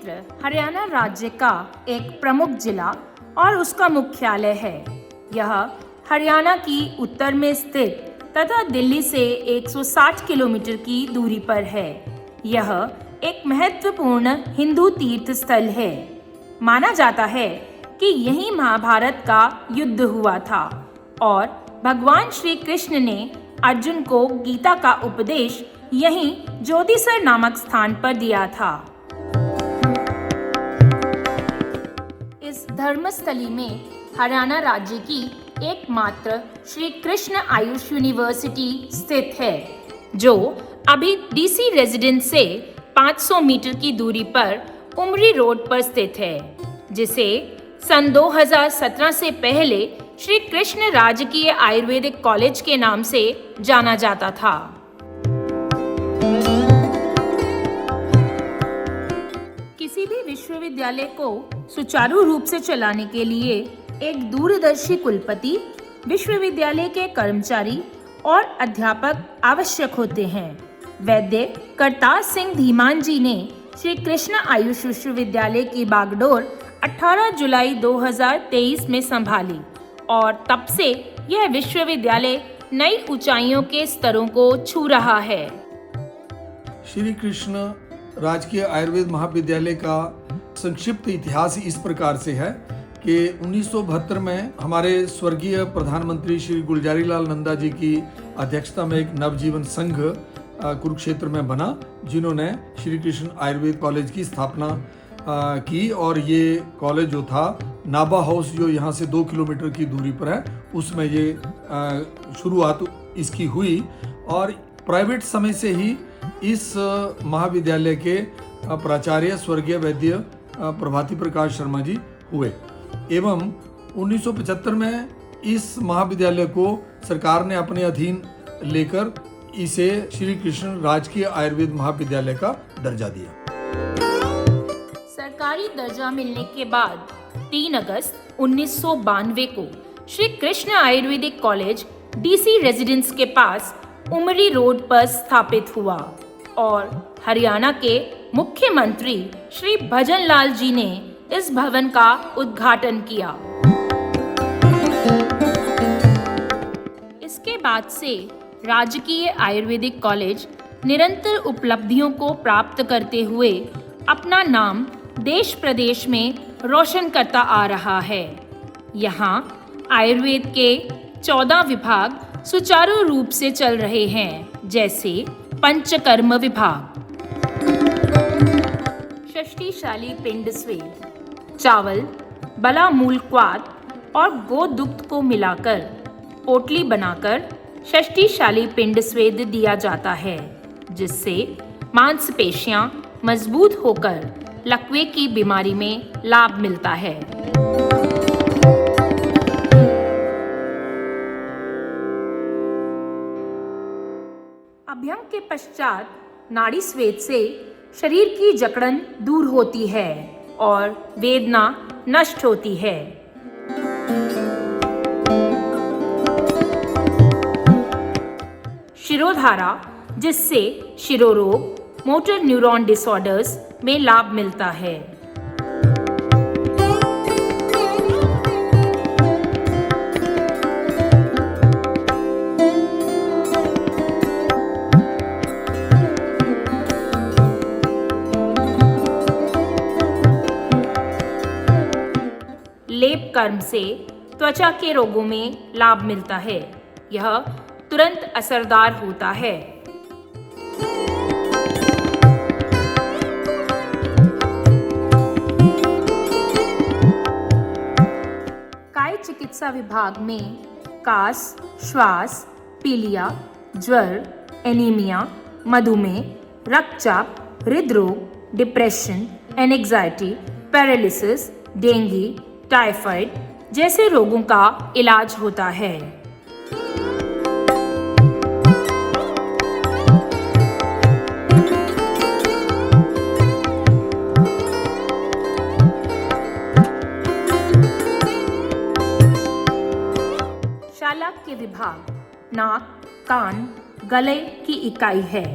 क्षेत्र हरियाणा राज्य का एक प्रमुख जिला और उसका मुख्यालय है। यह हरियाणा की उत्तर में स्थित तथा दिल्ली से 160 किलोमीटर की दूरी पर है। यह एक महत्वपूर्ण हिंदू तीर्थ स्थल है। माना जाता है कि यहीं महाभारत का युद्ध हुआ था और भगवान श्री कृष्ण ने अर्जुन को गीता का उपदेश यहीं ज्योतिसर नामक स्थान पर दिया था। इस धर्मस्थली में हरियाणा राज्य की एकमात्र श्री कृष्ण आयुष यूनिवर्सिटी स्थित है, जो अभी डीसी रेजिडेंस से 500 मीटर की दूरी पर उमरी रोड पर स्थित है, जिसे सन 2017 से पहले श्री कृष्ण राजकीय आयुर्वेदिक कॉलेज के नाम से जाना जाता था। किसी भी विश्वविद्यालय को सुचारू रूप से चलाने के लिए एक दूरदर्शी कुलपति, विश्वविद्यालय के कर्मचारी और अध्यापक आवश्यक होते हैं। वैद्य करतार सिंह धीमान जी ने श्री कृष्ण आयुष विश्वविद्यालय की बागडोर 18 जुलाई 2023 में संभाली और तब से यह विश्वविद्यालय नई ऊंचाइयों के स्तरों को छू रहा है। श्री कृष्ण राजकीय आयुर्वेद महाविद्यालय का संक्षिप्त इतिहास इस प्रकार से है कि 1972 में हमारे स्वर्गीय प्रधानमंत्री श्री गुलजारी लाल नंदा जी की अध्यक्षता में एक नवजीवन संघ कुरुक्षेत्र में बना, जिन्होंने श्री कृष्ण आयुर्वेद कॉलेज की स्थापना की। और ये कॉलेज जो था नाबा हाउस, जो यहाँ से 2 किलोमीटर की दूरी पर है, उसमें ये शुरुआत इसकी हुई। और प्राइवेट समय से ही इस महाविद्यालय के प्राचार्य स्वर्गीय वैद्य प्रभाती प्रकाश शर्मा जी हुए एवं 1975 में इस महाविद्यालय को सरकार ने अपने अधीन लेकर इसे श्री कृष्ण राजकीय आयुर्वेद महाविद्यालय का दर्जा दिया। सरकारी दर्जा मिलने के बाद 3 अगस्त 1992 को Shri Krishna Ayurvedic college DC residence के पास उमरी रोड पर स्थापित हुआ और हरियाणा के मुख्यमंत्री श्री भजन लाल जी ने इस भवन का उद्घाटन किया। इसके बाद से राजकीय आयुर्वेदिक कॉलेज निरंतर उपलब्धियों को प्राप्त करते हुए अपना नाम देश प्रदेश में रोशन करता आ रहा है। यहाँ आयुर्वेद के 14 विभाग सुचारू रूप से चल रहे हैं, जैसे पंचकर्म विभाग, षष्टिशाली पिंड स्वेद, चावल, बला मूल क्वाथ और गोदुग्ध को मिलाकर पोटली बनाकर षष्टिशाली पिंड स्वेद दिया जाता है, जिससे मांसपेशियां मजबूत होकर लकवे की बीमारी में लाभ मिलता है। अभ्यंग के पश्चात नाड़ी स्वेद से शरीर की जकड़न दूर होती है और वेदना नष्ट होती है। शिरोधारा, जिससे शिरोरोग, मोटर न्यूरॉन डिसऑर्डर्स में लाभ मिलता है। लेप कर्म से त्वचा के रोगों में लाभ मिलता है। यह तुरंत असरदार होता है। काय चिकित्सा विभाग में कास, श्वास, पीलिया, ज्वर, एनीमिया, मधुमेह, रक्तचाप, हृदरोग, depression, anxiety, paralysis, dengue, typhoid जैसे रोगों का इलाज होता है। शालाक्य विभाग नाक, कान, गले की इकाई है,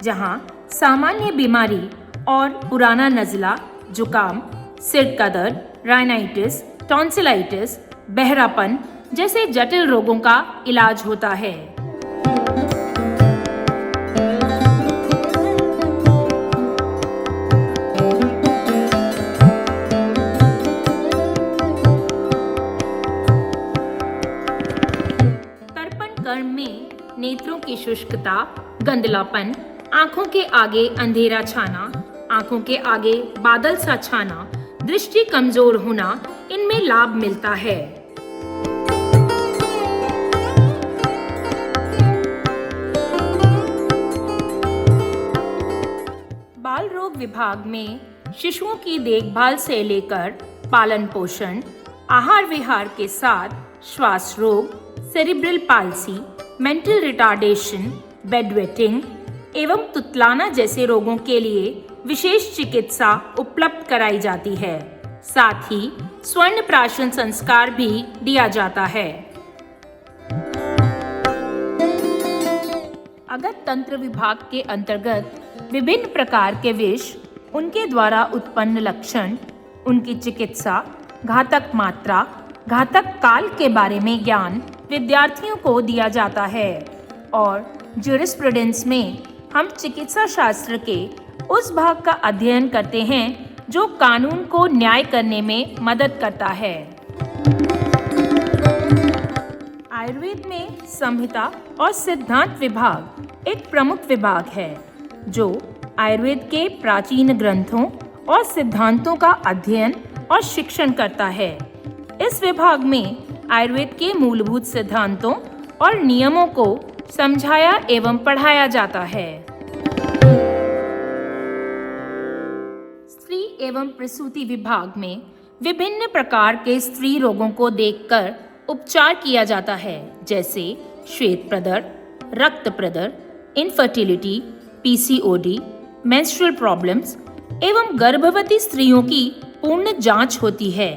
जहां सामान्य बीमारी और पुराना नज़ला, जुकाम, सिर का दर्द, राइनाइटिस, टॉन्सिलाइटिस, बहरापन जैसे जटिल रोगों का इलाज होता है। तर्पण कर्म में नेत्रों की शुष्कता, गंदलापन, आंखों के आगे अंधेरा छाना, आंखों के आगे बादल सा छाना, दृष्टि कमजोर होना, इनमें लाभ मिलता है। बाल रोग विभाग में शिशुओं की देखभाल से लेकर पालन पोषण, आहार विहार के साथ श्वास रोग, cerebral palsy, mental retardation, bedwetting एवं तुतलाना जैसे रोगों के लिए विशेष चिकित्सा उपलब्ध कराई जाती है। साथ ही स्वर्ण प्राशन संस्कार भी दिया जाता है। अगर तंत्र विभाग के अंतर्गत विभिन्न प्रकार के विष, उनके द्वारा उत्पन्न लक्षण, उनकी चिकित्सा, घातक मात्रा, घातक काल के बारे में ज्ञान विद्यार्थियों को दिया जाता है और ज्यूरिस्प्रूडेंस में हम चिकित्सा शास्त्र के उस भाग का अध्ययन करते हैं जो कानून को न्याय करने में मदद करता है। आयुर्वेद में संहिता और सिद्धांत विभाग एक प्रमुख विभाग है जो आयुर्वेद के प्राचीन ग्रंथों और सिद्धांतों का अध्ययन और शिक्षण करता है। इस विभाग में आयुर्वेद के मूलभूत सिद्धांतों और नियमों को समझाया एवं पढ़ाया जाता है। स्त्री एवं प्रसूति विभाग में विभिन्न प्रकार के स्त्री रोगों को देखकर उपचार किया जाता है, जैसे श्वेत प्रदर, रक्त प्रदर, इनफर्टिलिटी, पीसीओडी, मेंस्ट्रुअल प्रॉब्लम्स एवं गर्भवती स्त्रियों की पूर्ण जांच होती है।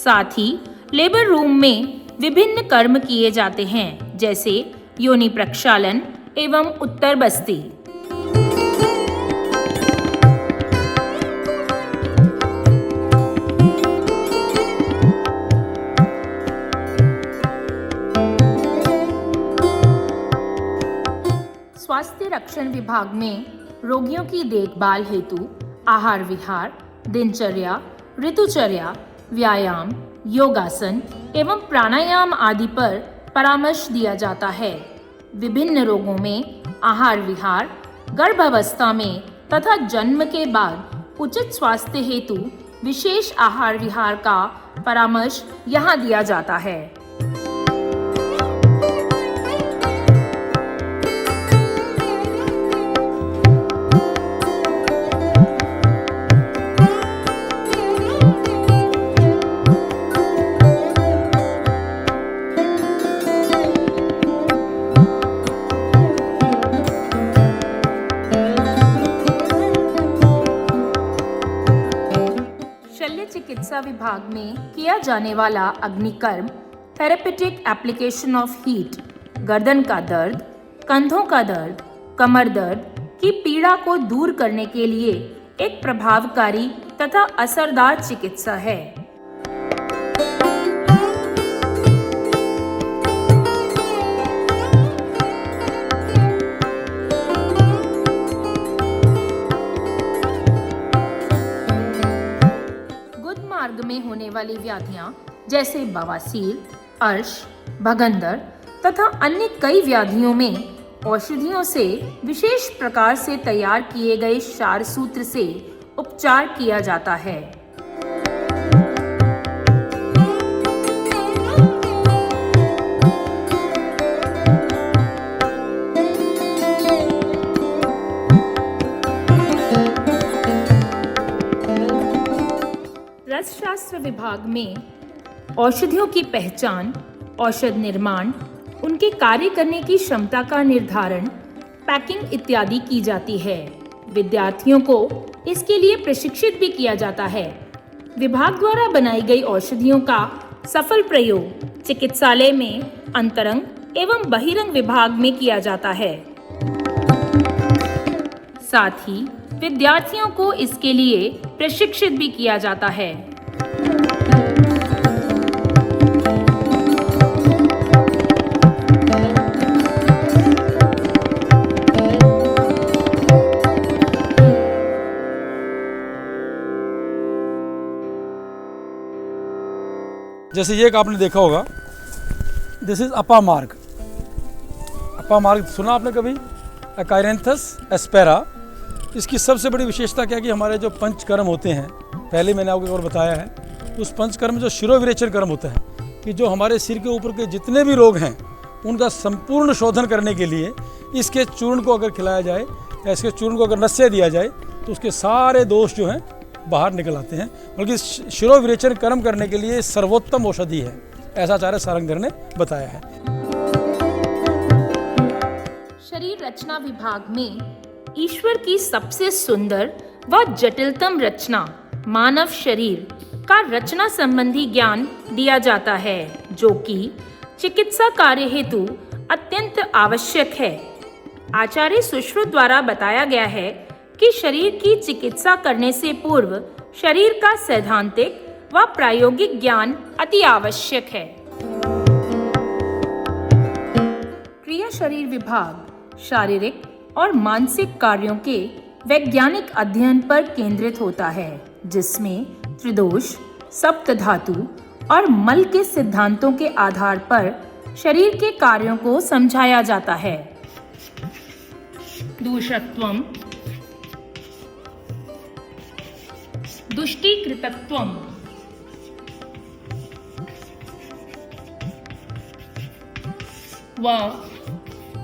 साथ ही लेबर रूम में विभिन्न कर्म किए जाते हैं, जैसे योनि प्रक्षालन एवं उत्तर बस्ती। स्वास्थ्य रक्षण विभाग में रोगियों की देखभाल हेतु आहार विहार, दिनचर्या, ऋतुचर्या, व्यायाम, योगासन एवं प्राणायाम आदि पर परामर्श दिया जाता है। विभिन्न रोगों में आहार विहार, गर्भावस्था में तथा जन्म के बाद उचित स्वास्थ्य हेतु विशेष आहार विहार का परामर्श यहाँ दिया जाता है। चिकित्सा विभाग में किया जाने वाला अग्निकर्म थेरेपेटिक एप्लीकेशन ऑफ हीट गर्दन का दर्द, कंधों का दर्द, कमर दर्द की पीड़ा को दूर करने के लिए एक प्रभावकारी तथा असरदार चिकित्सा है। मार्ग में होने वाली व्याधियां जैसे बवासीर, अर्श, भगंदर तथा अन्य कई व्याधियों में औषधियों से विशेष प्रकार से तैयार किए गए क्षार सूत्र से उपचार किया जाता है। रसशास्त्र विभाग में औषधियों की पहचान, औषध निर्माण, उनके कार्य करने की क्षमता का निर्धारण, पैकिंग इत्यादि की जाती है। विद्यार्थियों को इसके लिए प्रशिक्षित भी किया जाता है। विभाग द्वारा बनाई गई औषधियों का सफल प्रयोग चिकित्सालय में अंतरंग एवं बहिरंग विभाग में किया जाता है। साथ ही विद्यार्थियों को इसके लिए प्रशिक्षित भी किया जाता है। जैसे ये एक आपने देखा होगा, दिस इज अपा मार्ग। अपा मार्ग सुना आपने कभी? अकायरेंथस एस्पेरा। इसकी सबसे बड़ी विशेषता क्या है कि हमारे जो पंचकर्म होते हैं, पहले मैंने आपको एक बार बताया है, उस पंचकर्म में जो शिरोविरेचन कर्म होता है कि जो हमारे सिर के ऊपर के जितने भी रोग हैं उनका संपूर्ण शोधन करने के लिए इसके चूर्ण को अगर खिलाया जाए या इसके चूर्ण को अगर नस्य दिया जाए तो उसके सारे दोष जो हैं बाहर निकल आते हैं। बल्कि शिरोविरेचन कर्म करने के लिए सर्वोत्तम औषधि है, ऐसा आचार्य सारंगधर ने बताया है। शरीर रचना विभाग में ईश्वर की सबसे सुंदर व जटिलतम रचना मानव शरीर का रचना संबंधी ज्ञान दिया जाता है, जो कि चिकित्सा कार्य हेतु अत्यंत आवश्यक है। आचार्य सुश्रुत द्वारा बताया गया है कि शरीर की चिकित्सा करने से पूर्व शरीर का सैद्धांतिक व प्रायोगिक ज्ञान अति आवश्यक है। क्रिया शरीर विभाग शारीरिक और मानसिक कार्यों के वैज्ञानिक अध्ययन पर केंद्रित होता है, जिसमें त्रिदोष, सप्तधातु और मल के सिद्धांतों के आधार पर शरीर के कार्यों को समझाया जाता है। दूषत्वम, दुष्टीकृतत्वम, व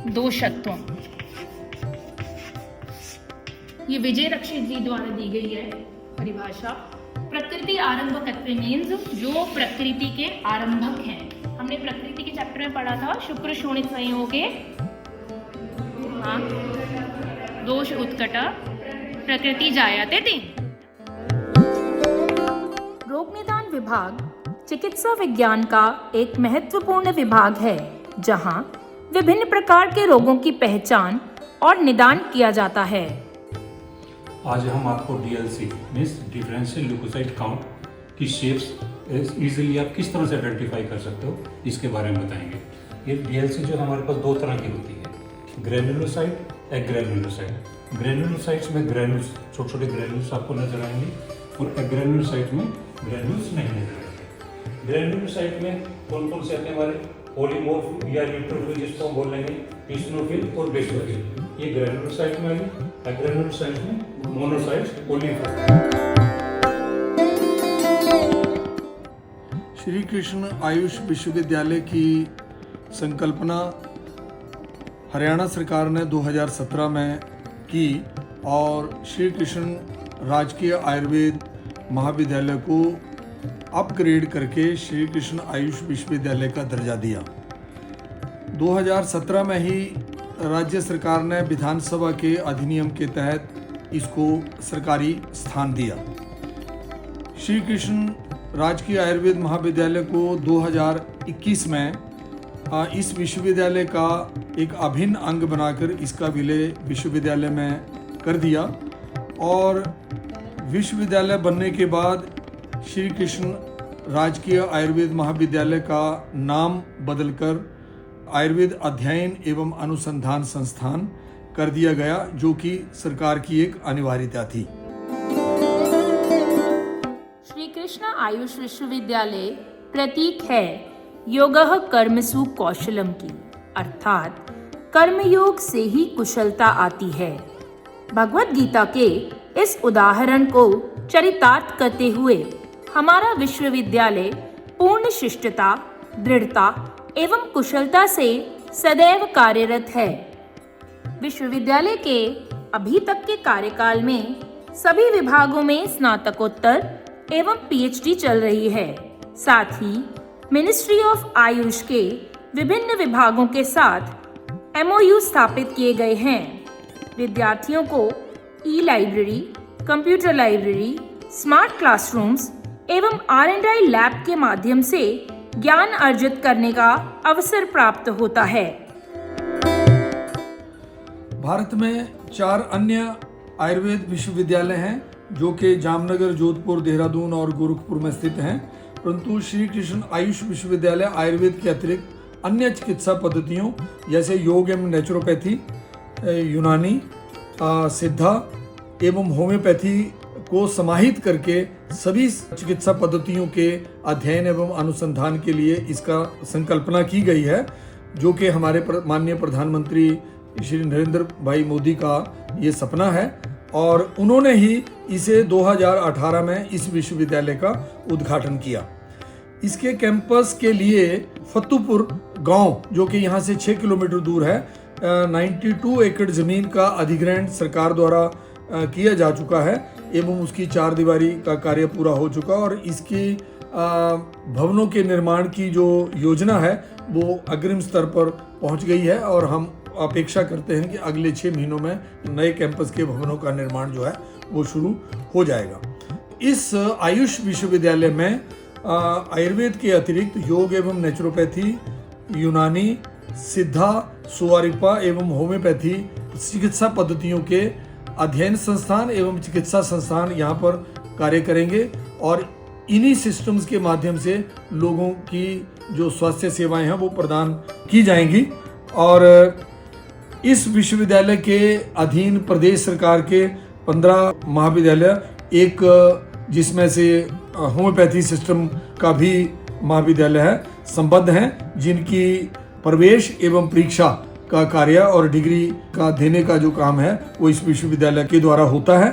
दोषत्वम। ये विजय रक्षित जी द्वारा दी गई है परिभाषा। प्रकृति आरंभकत्व मीन्स जो प्रकृति के आरंभक हैं। हमने प्रकृति के चैप्टर में पढ़ा था शुक्र शोणित संयोगे दोष उत्कट प्रकृति जायते थे। रोग निदान विभाग चिकित्सा विज्ञान का एक महत्वपूर्ण विभाग है, जहां विभिन्न प्रकार के रोगों की पहचान और निदान किया जाता है। आज हम आपको DLC means differential leukocyte count की शेप्स इजीली आप किस तरह से आइडेंटिफाई कर सकते हो इसके बारे में बताएंगे। ये डीएलसी जो हमारे पास दो तरह की होती है, ग्रेन्युलोसाइट, एग्रेन्युलोसाइट। ग्रेन्युलोसाइट्स में ग्रेन्यूल्स, छोटे छोटे ग्रेन्यूल्स आपको नजर आएंगे और एग्रेन्युलोसाइट में ग्रेन्यूल्स नहीं नजर आएंगे। ग्रेन्युलोसाइट में कौन कौन से आते हैं हमारे? पॉलीमॉर्फ या न्यूट्रोफिल जिसको हम बोल लेंगे, ईसिनोफिल और बेसोफिल। ये ग्रेन्युलोसाइट में आएंगे। एग्रेन्युलोसाइट में मोनोसाइट्स, पॉलीमॉर्फ। श्री कृष्ण आयुष विश्वविद्यालय की संकल्पना हरियाणा सरकार ने 2017 में की और श्री कृष्ण राजकीय आयुर्वेद महाविद्यालय को अपग्रेड करके श्री कृष्ण आयुष विश्वविद्यालय का दर्जा दिया। 2017 में ही राज्य सरकार ने विधानसभा के अधिनियम के तहत इसको सरकारी स्थान दिया। श्री कृष्ण राजकीय आयुर्वेद महाविद्यालय को 2021 में इस विश्वविद्यालय का एक अभिन्न अंग बनाकर इसका विलय विश्वविद्यालय में कर दिया और विश्वविद्यालय बनने के बाद श्री कृष्ण राजकीय आयुर्वेद महाविद्यालय का नाम बदलकर आयुर्वेद अध्ययन एवं अनुसंधान संस्थान कर दिया गया, जो कि सरकार की एक अनिवार्यता थी। श्री कृष्ण आयुष विश्वविद्यालय प्रतीक है योगः कर्मसु कौशलम की, अर्थात कर्मयोग से ही कुशलता आती है। भगवत गीता के इस उदाहरण को चरितार्थ करते हुए हमारा विश्वविद्यालय पूर्ण शिष्टता, दृढ़ता एवं कुशलता से सदैव कार्यरत है। विश्वविद्यालय के अभी तक के कार्यकाल में सभी विभागों में स्नातकोत्तर एवं पीएचडी चल रही है। साथ ही मिनिस्ट्री ऑफ आयुष के विभिन्न विभागों के साथ MOU स्थापित किए गए हैं। विद्यार्थियों को e-library, computer library, smart classrooms एवं R&I लैब के माध्यम से ज्ञान अर्जित करने का अवसर प्राप्त होता है। भारत में 4 अन्य आयुर्वेद विश्वविद्यालय हैं जो कि जामनगर, जोधपुर, देहरादून और गोरखपुर में स्थित हैं। परंतु श्री कृष्ण आयुष विश्वविद्यालय आयुर्वेद के अतिरिक्त अन्य चिकित्सा पद्धतियों जैसे योग एवं नेचुरोपैथी, यूनानी, सिद्धा एवं होम्योपैथी को समाहित करके सभी चिकित्सा पद्धतियों के अध्ययन एवं अनुसंधान के लिए इसका संकल्पना की गई है, जो कि हमारे माननीय प्रधानमंत्री श्री नरेंद्र भाई मोदी का ये सपना है और उन्होंने ही इसे 2018 में इस विश्वविद्यालय का उद्घाटन किया। इसके कैंपस के लिए फतुपुर गांव, जो कि यहाँ से 6 किलोमीटर दूर है, 92 एकड़ जमीन का अधिग्रहण सरकार द्वारा किया जा चुका है एवं उसकी 4 दीवारी का कार्य पूरा हो चुका और इसकी भवनों के निर्माण की जो योजना है वो अग्रिम स्तर पर पहुंच गई है और हम अपेक्षा करते हैं कि अगले 6 महीनों में नए कैंपस के भवनों का निर्माण जो है वो शुरू हो जाएगा। इस आयुष विश्वविद्यालय में आयुर्वेद के अतिरिक्त योग एवं नेचुरोपैथी, यूनानी, सिद्धा, सुवारिपा एवं होम्योपैथी चिकित्सा पद्धतियों के अध्ययन संस्थान एवं चिकित्सा संस्थान यहाँ पर कार्य करेंगे और इन्हीं सिस्टम्स के माध्यम से लोगों की जो स्वास्थ्य सेवाएं हैं वो प्रदान की जाएंगी। और इस विश्वविद्यालय के अधीन प्रदेश सरकार के 15 महाविद्यालय, एक जिसमें से होम्योपैथी सिस्टम का भी महाविद्यालय है, संबद्ध हैं, जिनकी प्रवेश एवं परीक्षा का कार्य और डिग्री का देने का जो काम है वो इस विश्वविद्यालय के द्वारा होता है।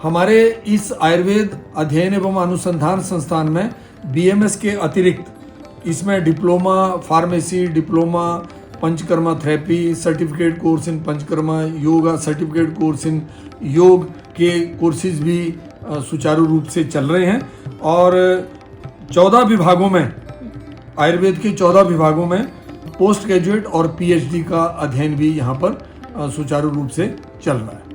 हमारे इस आयुर्वेद अध्ययन एवं अनुसंधान संस्थान में BMS के अतिरिक्त इसमें diploma pharmacy, diploma panchakarma therapy, certificate course in panchakarma yoga, certificate course in योग के कोर्सेज भी सुचारू रूप से चल रहे हैं और 14 विभागों में, आयुर्वेद के 14 विभागों में पोस्ट ग्रेजुएट और PhD का अध्ययन भी यहाँ पर सुचारू रूप से चल रहा है।